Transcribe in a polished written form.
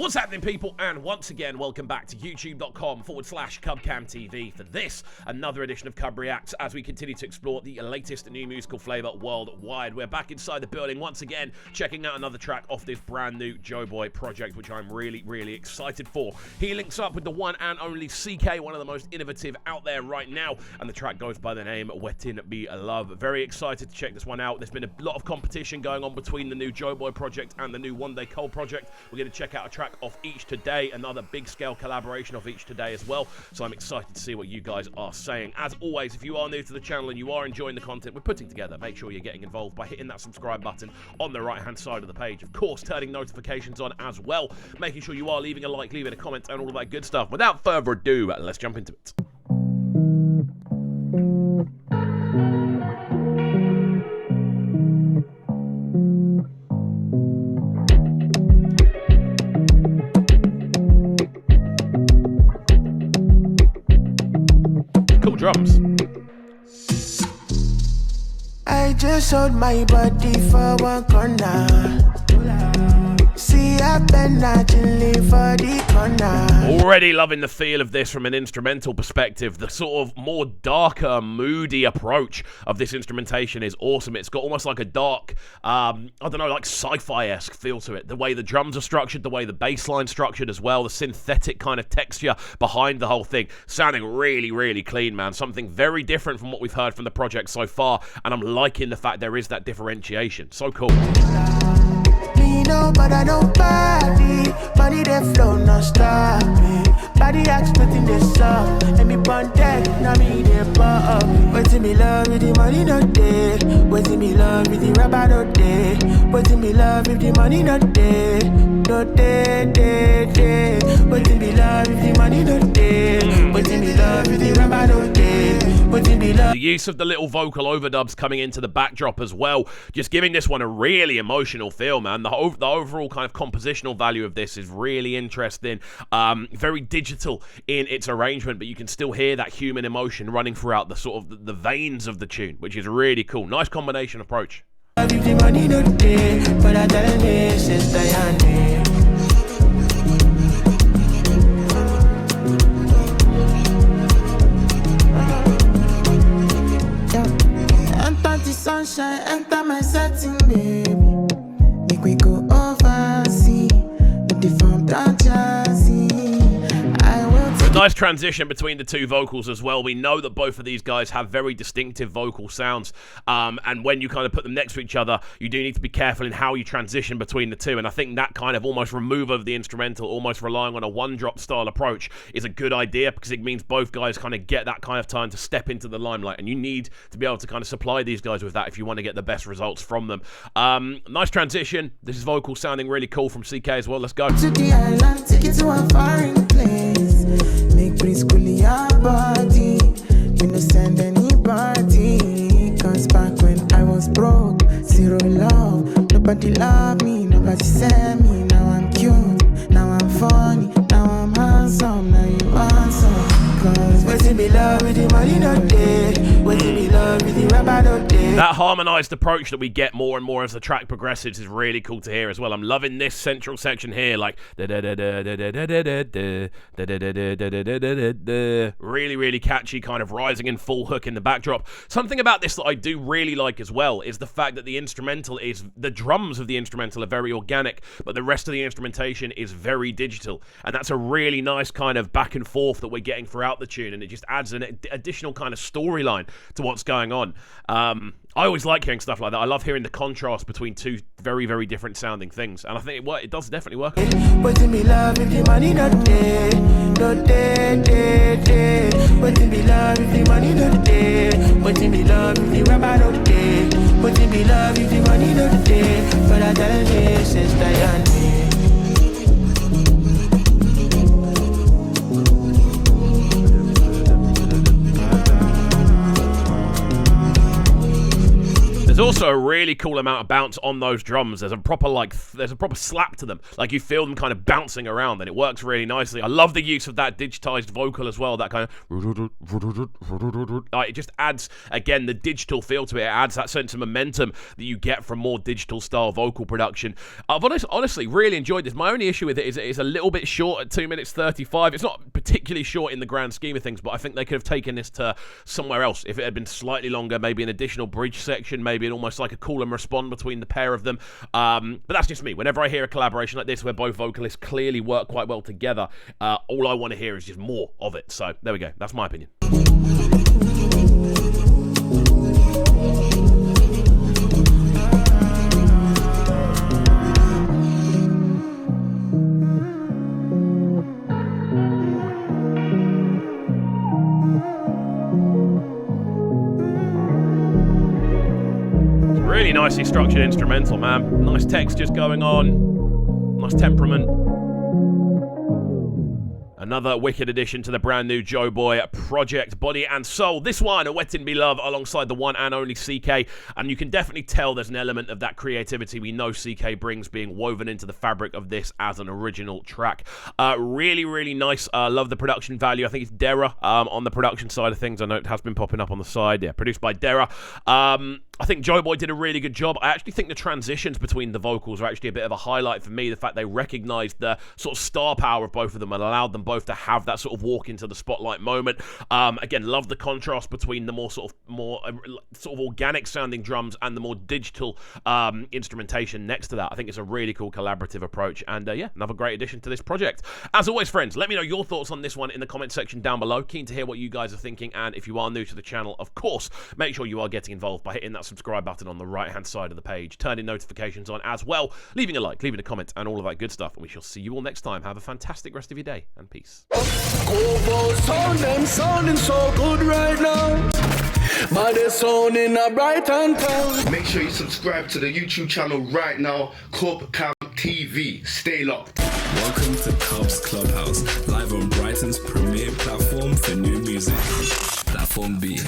What's happening, people? And once again, welcome back to youtube.com/CubCamTV for this, another edition of CUBREACTS, as we continue to explore the latest new musical flavor worldwide. We're back inside the building once again, checking out another track off this brand new Joeboy project, which I'm really excited for. He links up with the one and only CKay, one of the most innovative out there right now, and the track goes by the name Wetin, l.a.x. Very excited to check this one out. There's been a lot of competition going on between the new Joeboy project and the new One Day Cole project. We're going to check out a track off each today, another big scale collaboration off each today as well, so I'm excited to see what you guys are saying. As always, if you are new to the channel and you are enjoying the content we're putting together, make sure you're getting involved by hitting that subscribe button on the right hand side of the page. Of course, turning notifications on as well, making sure you are leaving a like, leaving a comment, and all of that good stuff. Without further ado, let's jump into it. Cool drums. I just sold my body for one corner. See, I've been chilling for the corner. Already loving the feel of this from an instrumental perspective. The sort of more darker, moody approach of this instrumentation is awesome. It's got almost like a dark, I don't know, like sci-fi-esque feel to it. The way the drums are structured, the way the bass line's structured as well, the synthetic kind of texture behind the whole thing, sounding really clean, man. Something very different from what we've heard from the project so far, and I'm liking the fact there is that differentiation. So cool. No, but I don't body. Body that flow, no stop me. Body acts nothing this up. And me bond deck, now me they pop. Waiting me love with the money no day. Waiting me love with the rubber no day. Waiting me love with the money no day. No day. Waiting me love with the money no day. Waiting me love with the rubber no day. Waiting me love. The use of the little vocal overdubs coming into the backdrop as well, just giving this one a really emotional feel, man. The overall kind of compositional value of this is really interesting. Very digital in its arrangement, but you can still hear that human emotion running throughout the sort of the veins of the tune, which is really cool. Nice combination approach. Enter the sunshine, enter my setting, baby. Make we go overseas, the deformed jazzy. I will take. Nice transition between the two vocals as well. We know that both of these guys have very distinctive vocal sounds, and when you kind of put them next to each other, you do need to be careful in how you transition between the two, and I think that kind of almost remove of the instrumental, almost relying on a one-drop style approach, is a good idea, because it means both guys kind of get that kind of time to step into the limelight, and you need to be able to kind of supply these guys with that if you want to get the best results from them. Nice transition. This is vocal sounding really cool from CKay as well. Let's go. To the island, take it to a foreign place. Make pretty school your body. We no send anybody. Cause back when I was broke, zero love. Nobody loved me, nobody sent me. Now I'm cute, now I'm funny, now I'm handsome, now you handsome. Cause waiting me love with the money no day. Waiting me love with the rubber no day. That harmonized approach that we get more and more as the track progresses is really cool to hear as well. I'm loving this central section here, like really catchy, kind of rising in full hook in the backdrop. Something about this that I do really like as well is the fact that the drums of the instrumental are very organic, but the rest of the instrumentation is very digital, and that's a really nice kind of back and forth that we're getting throughout the tune, and it just adds an additional kind of storyline to what's going on. I always like hearing stuff like that. I love hearing the contrast between two very different sounding things, and I think it does definitely work. Waiting me love if the money no day. Waiting me love if the money no day. Waiting me love if the rubber no day. Waiting me love if the money no day. For that tell me, sister, and me. There's also a really cool amount of bounce on those drums. There's a proper slap to them. Like you feel them kind of bouncing around, and it works really nicely. I love the use of that digitized vocal as well. That kind of it just adds again the digital feel to it. It adds that sense of momentum that you get from more digital style vocal production. I've honestly really enjoyed this. My only issue with it is it's a little bit short at 2 minutes 35. It's not particularly short in the grand scheme of things, but I think they could have taken this to somewhere else if it had been slightly longer. Maybe an additional bridge section. Maybe almost like a call and respond between the pair of them. But that's just me. Whenever I hear a collaboration like this where both vocalists clearly work quite well together, all I want to hear is just more of it. So there we go. That's my opinion. Really nicely structured instrumental, man. Nice textures going on. Nice temperament. Another wicked addition to the brand new Joeboy project, Body and Soul. This one, a Wetin Be Love, alongside the one and only CKay. And you can definitely tell there's an element of that creativity we know CKay brings being woven into the fabric of this as an original track. Really, really nice. Love the production value. I think it's Dera on the production side of things. I know it has been popping up on the side. Yeah, produced by Dera. I think Joeboy did a really good job. I actually think the transitions between the vocals are actually a bit of a highlight for me. The fact they recognized the sort of star power of both of them and allowed them both to have that sort of walk into the spotlight moment. Again, love the contrast between the more organic sounding drums and the more digital instrumentation next to that. I think it's a really cool collaborative approach, and yeah, another great addition to this project. As always, friends, let me know your thoughts on this one in the comment section down below. Keen to hear what you guys are thinking, and if you are new to the channel, of course, make sure you are getting involved by hitting that subscribe button on the right hand side of the page, turning notifications on as well, leaving a like, leaving a comment, and all of that good stuff. And we shall see you all next time. Have a fantastic rest of your day, and peace. Sounding so good right now. But they're sounding a bright and town. Make sure you subscribe to the YouTube channel right now, CUBREACTS TV. Stay locked. Welcome to Cubs Clubhouse, live on Brighton's premier platform for new music. Platform B.